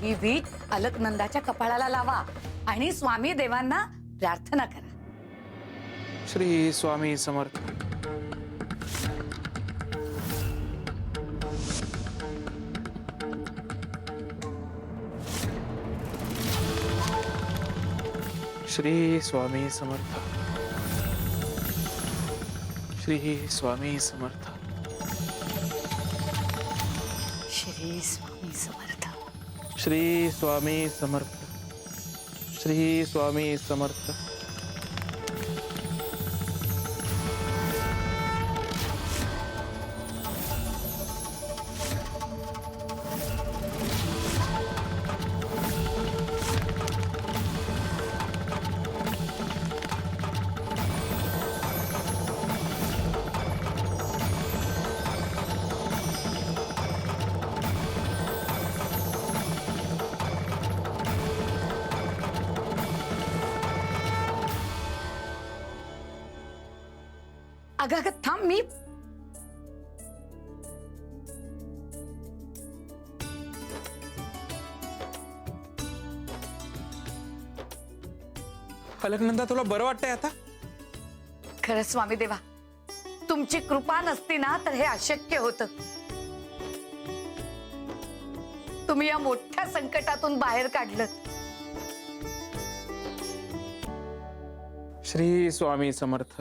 ही वीट अलकनंदाच्या कपाळाला लावा आणि स्वामी देवांना प्रार्थना करा. श्री स्वामी समर्थ. श्री स्वामी समर्थ. श्री स्वामी समर्थ. श्री स्वामी समर्थ. श्री स्वामी समर्थ. श्री स्वामी समर्थ. अगं थांब, मी अलकनंदा, तुला बरं वाटतंय आता? खरं स्वामी देवा, तुमची कृपा नसती ना तर हे अशक्य होतं. तुम्ही या मोठ्या संकटातून बाहेर काढलं. श्री स्वामी समर्थ.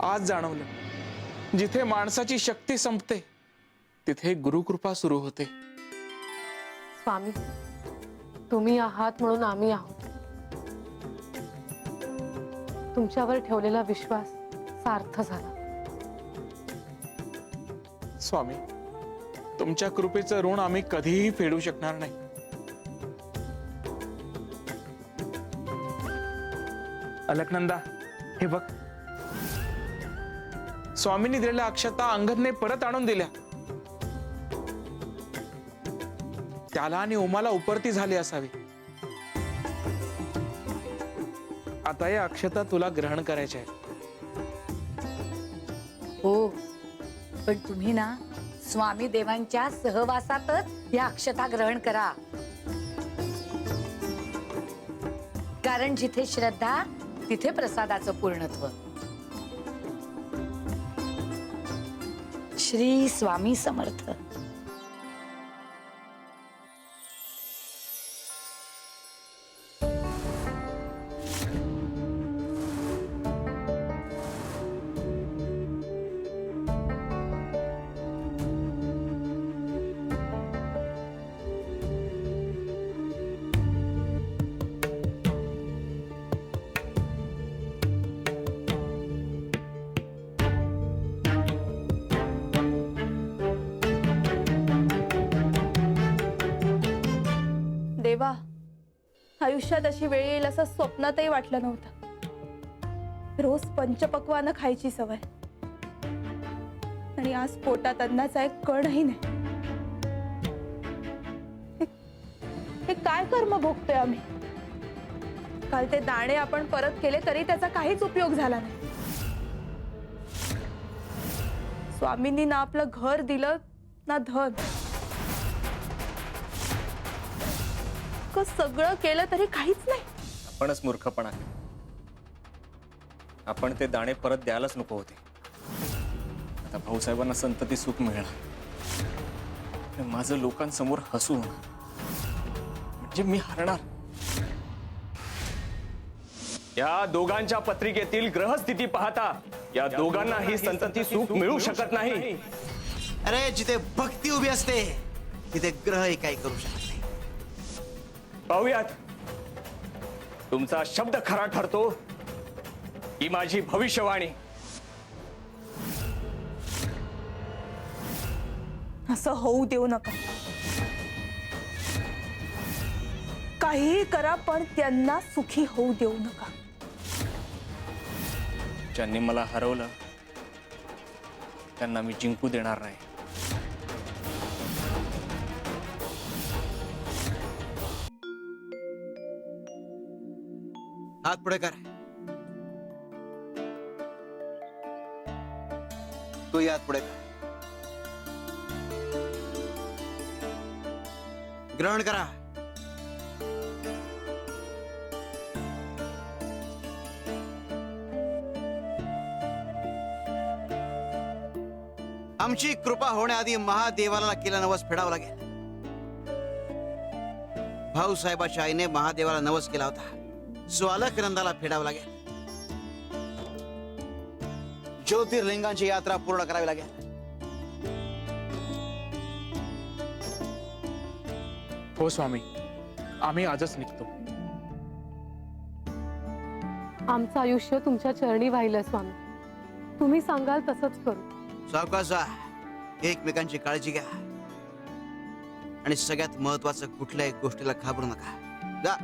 आज जाणवलं, जिथे माणसाची शक्ती संपते तिथे गुरुकृपा सुरू होते. स्वामी, तुम्ही आहात म्हणून आम्ही आहोत. तुमच्यावर ठेवलेला विश्वास सार्थ झाला. स्वामी, तुमच्या कृपेचं ऋण आम्ही कधीही फेडू शकणार नाही. अलकनंदा, हे बघ, स्वामींनी दिलेल्या अक्षता अंगदने परत आणून दिल्या. त्याला आणि उमाला उपरती झाली असावी. आता या अक्षता तुला ग्रहण करायच्या आहेत. हो, पण तुम्ही ना स्वामी देवांच्या सहवासातच या अक्षता ग्रहण करा. कारण जिथे श्रद्धा तिथे प्रसादाचं पूर्णत्व. श्री स्वामी समर्थ. देवा, आयुष्यात अशी वेळ येईल असं स्वप्नातही वाटलं नव्हतं. रोज पंचपक्वान्न खायची सवय, आणि आज पोटात अन्नाचा एक कणही नाही. हे काय कर्म भोगतोय आम्ही? काल ते दाणे आपण परत केले तरी त्याचा काहीच उपयोग झाला नाही. स्वामींनी ना आपलं घर दिलं ना धन. सगळं केलं तरी काहीच नाही. आपणच मूर्खपणा. आपण ते दाणे परत द्यायलाच नको होते. आता भाऊसाहेबांना संतती सुख मिळणार, माझं लोकांसमोर हसू होणार, म्हणजे मी हरणार. या दोघांच्या पत्रिकेतील ग्रहस्थिती पाहता या दोघांना ही संतती सुख मिळू शकत नाही. अरे, जिथे भक्ती उभी असते तिथे ग्रहही काही करू शकत नाही. पाहूयात, तुमचा शब्द खरा ठरतो ही माझी भविष्यवाणी. असं होऊ देऊ नका. काहीही करा पण त्यांना सुखी होऊ देऊ नका. ज्यांनी मला हरवलं त्यांना मी जिंकू देणार नाही. हात पुढे कर. तू हात पुढे कर. ग्रहण करा. आमची कृपा होण्याआधी महादेवाला केला नवस फेडावा लागेल. भाऊसाहेबाच्या आईने महादेवाला नवस केला होता, सो अलकनंदाला फेडावा लागेल. ज्योतिर्लिंगांची यात्रा पूर्ण करावी लागेल. हो स्वामी, आम्ही आजच निघतो. आमचं आयुष्य तुमच्या चरणी वाहिलं स्वामी. तुम्ही सांगाल तसंच करू. सावकाश व्हा, एकमेकांची काळजी घ्या आणि सगळ्यात महत्वाचं कुठल्याही गोष्टीला घाबरू नका. जा.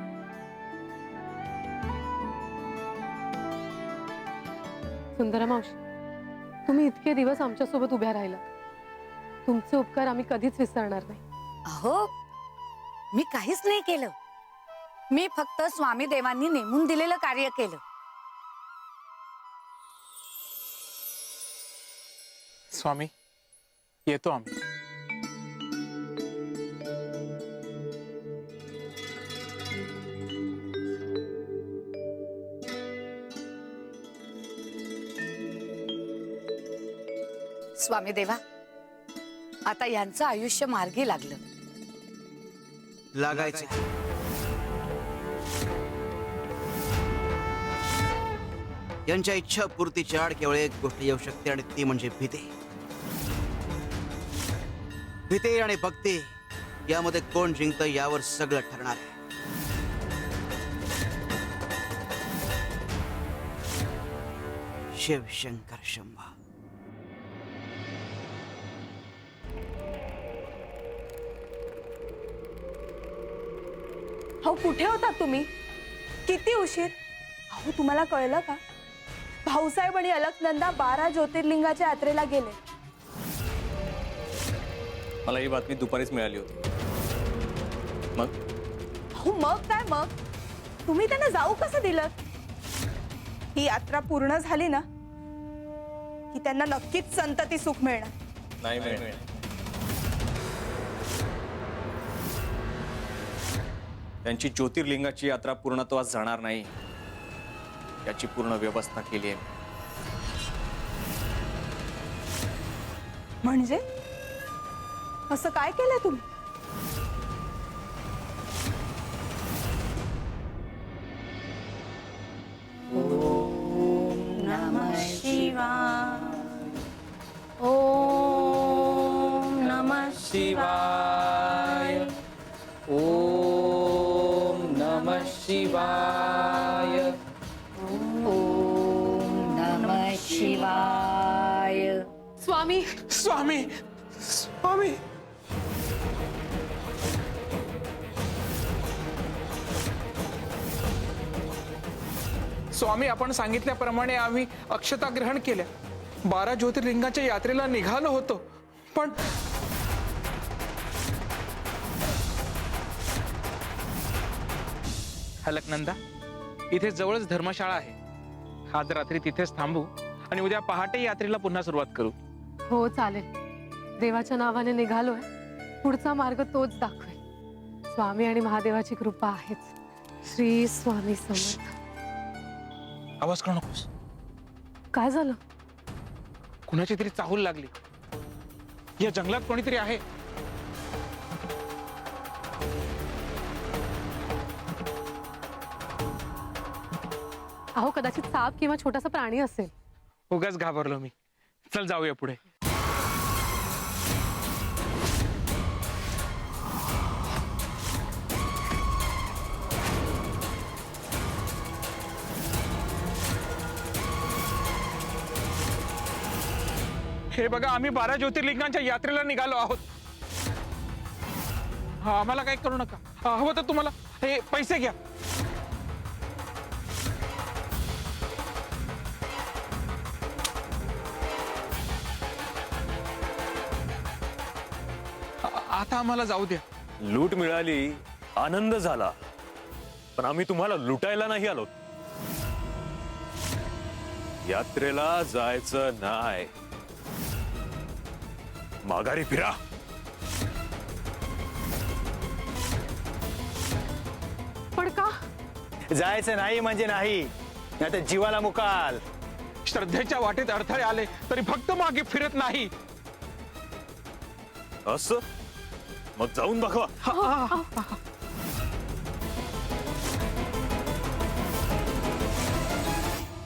सुंदरा मावशी, तुम्ही इतके दिवस आमच्या सोबत उभ्या राहिला. तुमचे उपकार आम्ही कधीच विसरणार नाही. अहो, मी काहीच नाही केलं. मी फक्त स्वामी देवांनी नेमून दिलेलं कार्य केलं. स्वामी, येतो आम्ही. स्वामी देवा, आता यांचं आयुष्य मार्गी लागलं. लागायचं. यांच्या इच्छा पूर्तीच्या आड केवळ एक गोष्ट येऊ शकते आणि ती म्हणजे भीती. भीती आणि भक्ती यामध्ये कोण जिंकतं यावर सगळं ठरणार आहे. शिवशंकर शंभा. अहो कुठे होता तुम्ही? किती उशीर? अहो तुम्हाला कळलं का? भाऊसाहेब आणि अलकनंदा 12 ज्योतिर्लिंगाच्या यात्रेला गेले. मला ही बातमी दुपारीच मिळाली होती. मग अहो मग काय मग? तुम्ही त्यांना जाऊ कसं दिलं? ही यात्रा पूर्ण झाली ना की त्यांना नक्कीच संतती सुख मिळणार. नाही मिळणार. त्यांची ज्योतिर्लिंगाची यात्रा पूर्णत्वास जाणार नाही याची पूर्ण व्यवस्था केली आहे. म्हणजे असं काय केलंय तुम्ही? नमः शिवाय. ओम नमः शिवाय. ओम नमः शिवाय. ओम नमः शिवाय. स्वामी, स्वामी, स्वामी. स्वामी, आपण सांगितल्याप्रमाणे आम्ही अक्षता ग्रहण केल्या. 12 ज्योतिर्लिंगाच्या यात्रेला निघालो होतो, पण अलकनंदा, इथे जवळच धर्मशाळा आहे. आज रात्री तिथेच थांबू आणि उद्या पहाटे यात्रेला पुन्हा सुरुवात करू. हो चालेल. देवाच्या नावाने निघालोय, पुढचा मार्ग तोच दाखवेल. स्वामी आणि महादेवाची कृपा आहेच. श्री स्वामी समर्थ. आवाज करू नकोस. काय झालं? कुणाची तरी चाहूल लागली. या जंगलात कोणीतरी आहे. अहो कदाचित साप किंवा छोटासा प्राणी असेल. उगाच घाबरलो मी. चल जाऊया पुढे. हे बघा, आम्ही 12 ज्योतिर्लिंगांच्या यात्रेला निघालो आहोत. हा, आम्हाला काही करू नका. हवं तर तुम्हाला हे पैसे घ्या. आता आम्हाला जाऊ द्या. लूट मिळाली, आनंद झाला, पण आम्ही तुम्हाला लुटायला नाही आलो. यात्रेला जायचं नाही. माघारी फिरा. जायचं नाही म्हणजे नाही, नाही तर जीवाला मुकाल. श्रद्धेच्या वाटेत अडथळे आले तरी भक्त मागे फिरत नाही. असं मग जाऊन दाखवा.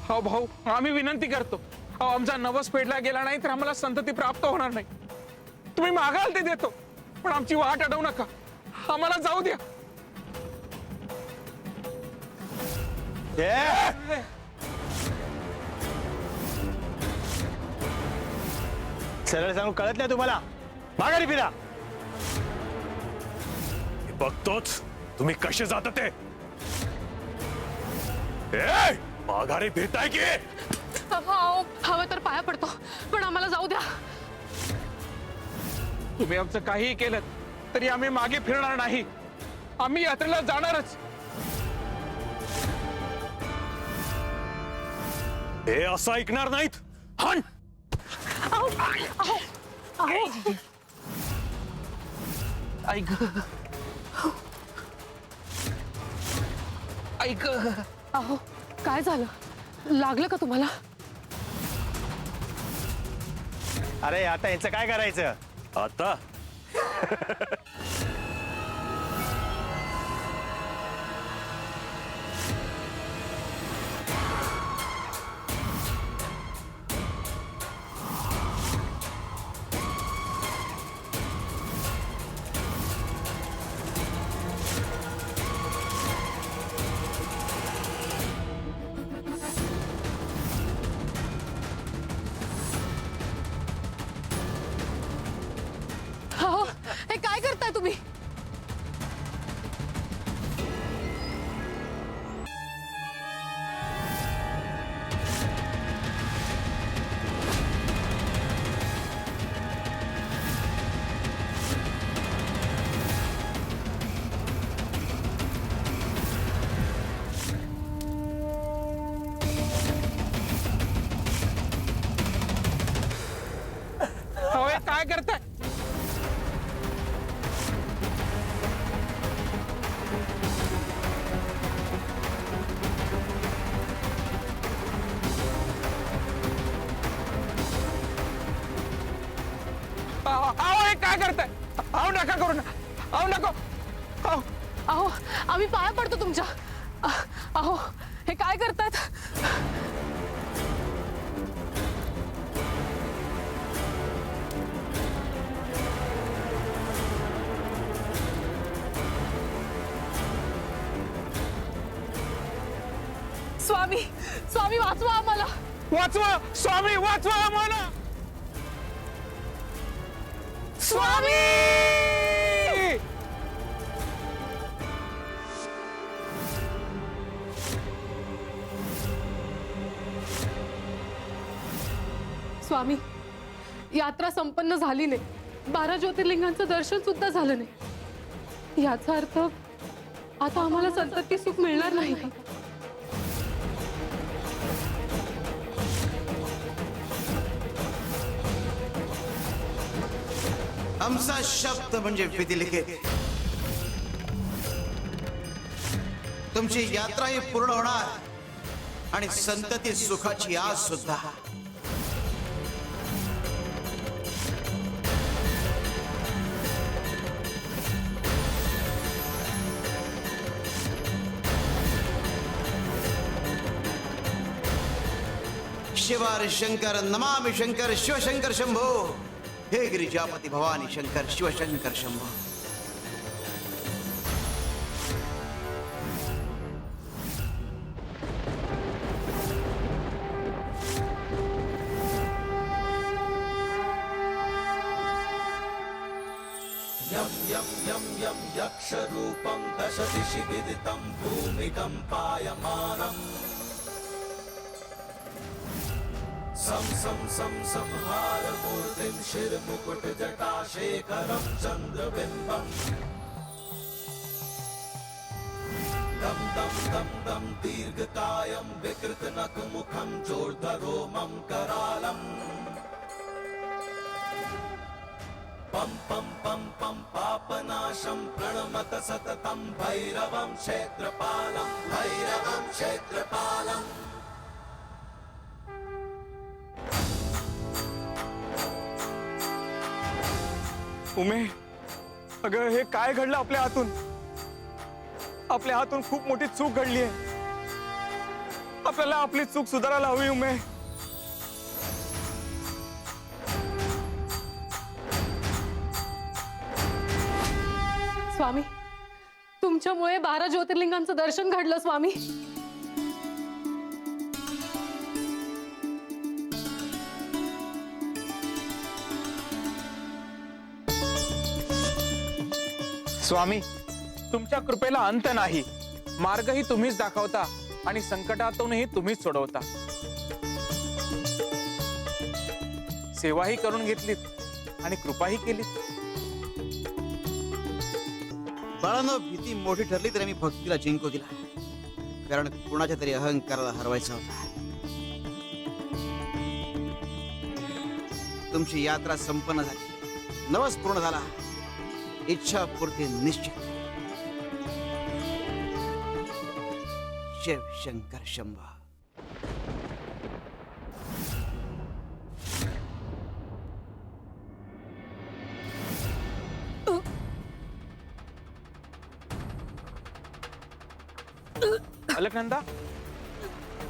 हो भाऊ, आम्ही विनंती करतो. अहो, आमचा नवस फेडला गेला नाही तर आम्हाला संतती प्राप्त होणार नाही. तुम्ही मागाल ते देतो, पण आमची वाट अडवू नका. आम्हाला जाऊ द्या. सरळ सांगू, कळत नाही तुम्हाला? माघारी फिरा. मी बघतोच तुम्ही कसे जाता ते. ए, माघारी फिरताय की? हवं तर पाया पडतो, पण आम्हाला जाऊ द्या. तुम्ही आमचं काहीही केलं तरी आम्ही मागे फिरणार नाही. आम्ही यात्रेला जाणारच. हे असं ऐकणार नाहीत. हण. ऐक ऐक. अहो, काय झालं? लागलं का तुम्हाला? अरे आता यांचं काय करायचं? आता अहो, हे काय करताय तुम्ही? अहो, हे काय करताय? अहो, हे काय करताय? अहो, नका करू ना. अहो, नको. अहो, अहो, आम्ही पाया पडतो तुमच्या. अहो, हे काय करतायत? स्वामी, स्वामी वाचवा आम्हाला. वाचवा स्वामी, वाचवा आम्हाला. स्वामी! स्वामी, यात्रा संपन्न झाली नाही. 12 ज्योतिर्लिंगांचं दर्शन सुद्धा झालं नाही. याचा अर्थ आता आम्हाला संतती सुख मिळणार नाही का? आमचा शब्द म्हणजे विधिलिखित. तुमची यात्राही पूर्ण होणार आणि संतती सुखाची आस सुद्धा. शिवार शंकर नमामि शंकर शिवशंकर शंभो. हे गिरिजापती भवानी शंकर शिवशंकर शंभो. यक्षरूपं दशदिशि विदितं भूमिकम्पायमानम् संहारमूर्तिं शिरमुकुटजटाशेखरं चन्द्रबिम्बम् दं दं दं दं दीर्घकायं विकृतनखमुखं चोर्धरोमं करालम् पं पं पं पं पापनाश नाशं प्रणमत सततं भैरवं क्षेत्रपालं भैरवं क्षेत्रपालम् उमे, अगं हे काय घडलं आपल्या हातून? आपल्या हातून खूप मोठी चूक घडली आहे. आपल्याला आपली चूक सुधारायला हवी उमे. स्वामी, तुमच्यामुळे 12 ज्योतिर्लिंगांचं दर्शन घडलं स्वामी. स्वामी, तुमच्या कृपेला अंत नाही. मार्गही तुम्हीच दाखवता आणि संकटातूनही तुम्हीच सोडवता. सेवाही करून घेतलीत आणि कृपाही केलीत. बाळांनो, भीती मोठी ठरली तरी मी भक्तीला जिंकू दिला, कारण कुणाच्या तरी अहंकाराला हरवायचा होता. तुमची यात्रा संपन्न झाली, नवस पूर्ण झाला, इच्छा पूर्ती निश्चित. शिव शंकर शंभो. अलकनंदा,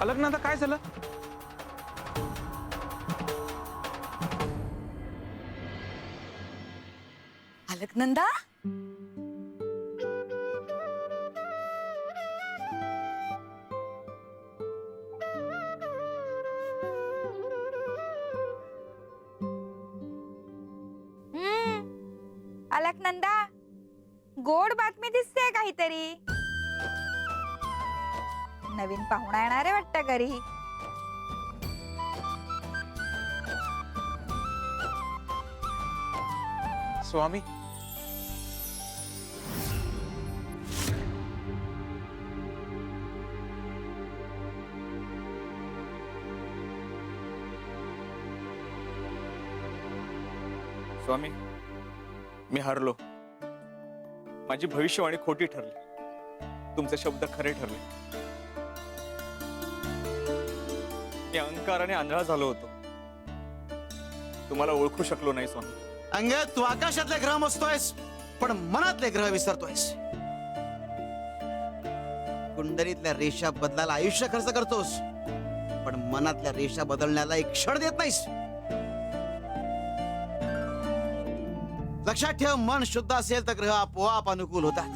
अलकनंदा, काय झालं? अलकनंदा, अलकनंदा, गोड बातमी दिसते काहीतरी. नवीन पाहुणा येणार आहे वाटतं घरी. स्वामी, स्वामी, मी हारलो. माझी भविष्यवाणी खोटी ठरली, तुमचे शब्द खरे ठरले. मी अहंकाराने आंधळा झालो होतो, तुम्हाला ओळखू शकलो नाही स्वामी. अंगात तू आकाशातले ग्रह मोजतोयस, पण मनातले ग्रह विसरतोयस. कुंडलीतल्या रेषा बदलायला आयुष्य खर्च करतोस, पण मनातल्या रेषा बदलण्याला एक क्षण देत नाहीस. लक्षात ठेव, मन शुद्ध असेल तर ग्रह आपोआप अनुकूल होतात.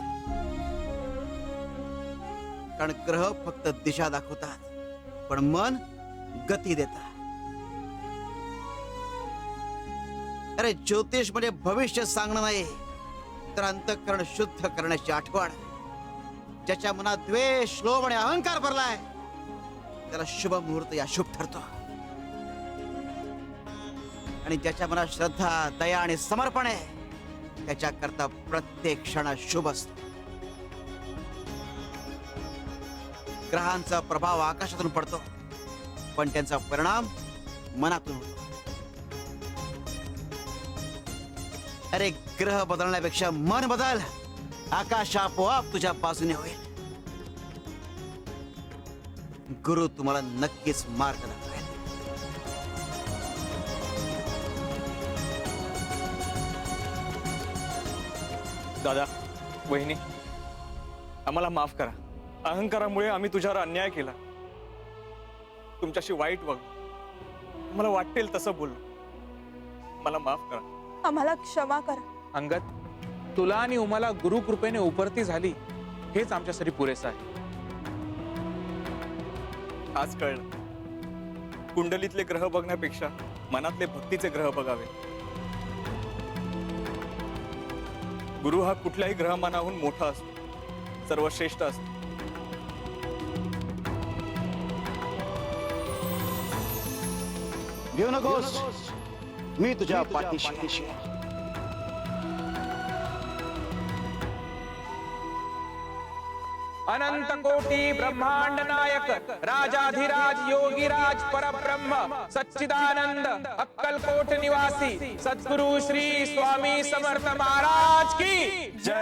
कारण ग्रह फक्त दिशा दाखवतात, पण मन गती देतात. अरे, ज्योतिष म्हणजे भविष्य सांगणं नाही, तर अंतःकरण शुद्ध करण्याची आठवण. ज्याच्या मनात द्वेष, लोभ आणि अहंकार भरलाय, त्याला शुभ मुहूर्त या शुभ ठरतो. आणि ज्याच्या मनात श्रद्धा, दया आणि समर्पण आहे, त्याच्याकरता प्रत्येक क्षण शुभ असतो. ग्रहांचा प्रभाव आकाशातून पडतो, पण त्यांचा परिणाम मनातून होतो. अरे, ग्रह बदलण्यापेक्षा मन बदल, आकाश आपोआप तुझ्या बाजूने होईल. गुरु तुम्हाला नक्कीच मार्ग दाखवेल. दादा, वहिनी, आम्हाला माफ करा. अहंकारामुळे आम्ही तुझ्यावर अन्याय केला, तुमच्याशी वाईट वागलो, मला वाटेल तसं बोललो. मला माफ करा. आम्हाला क्षमा करा. अंगद, तुला आणि उमाला गुरु कृपेने उपरती झाली, हेच आमच्यासाठी पुरेसं आहे. आज कळलं, कुंडलीतले ग्रह बघण्यापेक्षा मनातले भक्तीचे ग्रह बघावे. गुरु हा कुठल्याही ग्रहमानाहून मोठा असतो, सर्वश्रेष्ठ असतो. घेऊ नकोस, मी तुझ्या पाठीशी. अनंत कोटी ब्रह्मांड नायक राजाधिराज योगीराज परब्रह्म सच्चिदानंद अक्कलकोट निवासी सद्गुरु श्री स्वामी समर्थ महाराज की जय.